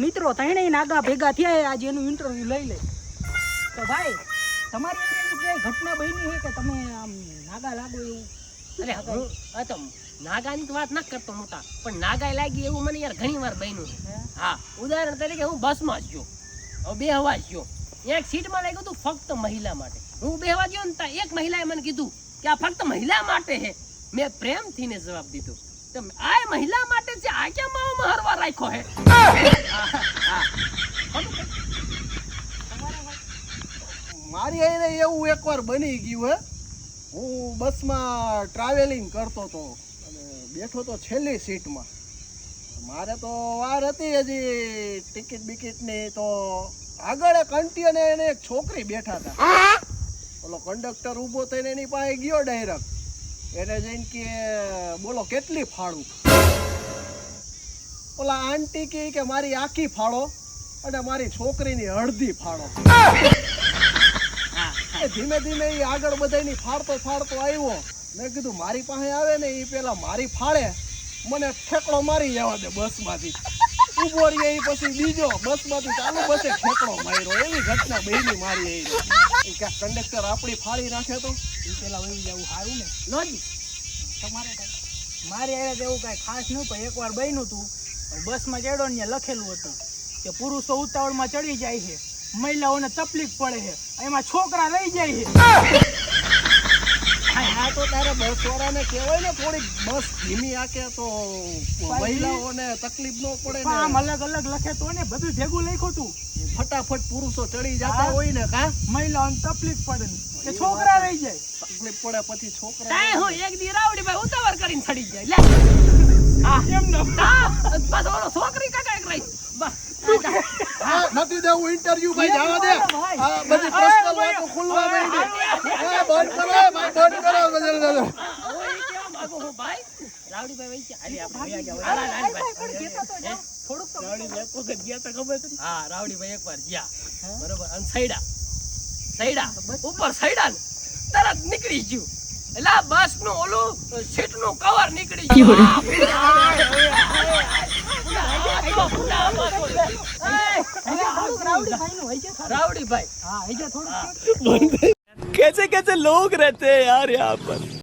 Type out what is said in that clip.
મિત્રો ત્રણેય નાગા ભેગા થયા આજે એનું ઇન્ટરવ્યુ લઈ લે તો ભાઈ તમારી એવી કઈ ઘટના બની છે કે તમે આમ નાગા લાગો એવું? અરે હું તો નાગાની તો વાત ન કરતો મોટા, પણ નાગાય લાગી એવું મને યાર ઘણી વાર બન્યું છે. હા, ઉદાહરણ તરીકે હું બસમાં જ ગયો, હવે બેહવા જ ગયો, એક સીટમાં લાગ્યું હતું ફક્ત મહિલા માટે. હું બેહવા ગયો ને ત્યાં એક મહિલાએ મને કીધું કે આ ફક્ત મહિલા માટે છે. મેં પ્રેમથી ને જવાબ દીધો, આ મહિલા માટે છે, આ ક્યાં માવામાં હરવા રાખ્યો હે. મારી આઈને એવું એકવાર બની ગયું હે. હું બસમાં ટ્રાવેલિંગ કરતો હતો અને બેઠો તો છેલ્લી સીટમાં. મારે તો વાર હતી હજી ટિકિટ બિકિટની, તો આગળ એક આંટી અને એને એક છોકરી બેઠા હતા. ઓલો કંડક્ટર ઊભો થઈને એની પાસે ગયો ડાયરેક્ટ. એને જઈને કે બોલો કેટલી ફાળું? ઓલા આંટી કે મારી આખી ફાળો અને મારી છોકરીની અડધી ફાળો. ધીમે ધીમે એ આગળ બધાની ફાળતો આવ્યો. મેં કીધું મારી પાસે આવે ને એ પેલા મારી ફાળે મને ઠેકડો મારી જવા દે બસમાંથી. ઉભો રહી એ પછી બીજો બસમાંથી ચાલુ બસે ઠેકડો માર્યો. એવી ઘટના બની મારી. એ કે કંડક્ટર આપણી ફાળી નાખે તો એ પેલા વહી જવું સારું ને લોજી તમારે મારે આવે એવું કાંઈ ખાસ નહીં, પણ એકવાર બન્યું હતું. બસમાં ચડ્યો ને લખેલું હતું કે પુરુષો ઉતાવળમાં ચડી જાય છે, મહિલાઓને તકલીફ પડે છે, એમાં છોકરા રહી જાય છે. હા તો તારે બસ વાળાને કહેવાય ને થોડીક બસ ધીમી આકે તો મહિલાઓને તકલીફ ન પડે ને. આમ અલગ અલગ લખે તો ને બધું ભેગું લખ્યું હતું. ફટાફટ પુરુષો ચડી જતા હોય ને કા મહિલાઓને તકલીફ પડે ને કે છોકરા રહી જાય. તકલીફ પડે પછી છોકરા તાય હું એક દી રાવડીભાઈ ઉતાવળ કરીને ચડી જાય. લે એમ ન બસ ઓલો છોકરી કાકા એક રહી. નથી દેવું ઇન્ટરવ્યુ ભાઈ જવા દે. આ બધી પર્સનલ વાતો ખુલવા માંડી. બંધ કરો ભાઈ, બંધ કરો. ઓય કેવા માંગો હું ભાઈ? રાવડીભાઈ વઈ ગયા. આલી આપણે વયા ગયા. થોડુંક તો રાવડીભાઈ કોક ગયા તો ખબર છે. હા, રાવડીભાઈ એકવાર ગયા બરોબર, અને સૈડા ઉપર સૈડા ને તરત નીકળી ગયું. એટલે આ બસ નું ઓલું સીટ નું કવર નીકળી ગયું. રાવડીભાઈ હા હજી થોડુંક कैसे कैसे लोग रहते हैं यार यहाँ पर।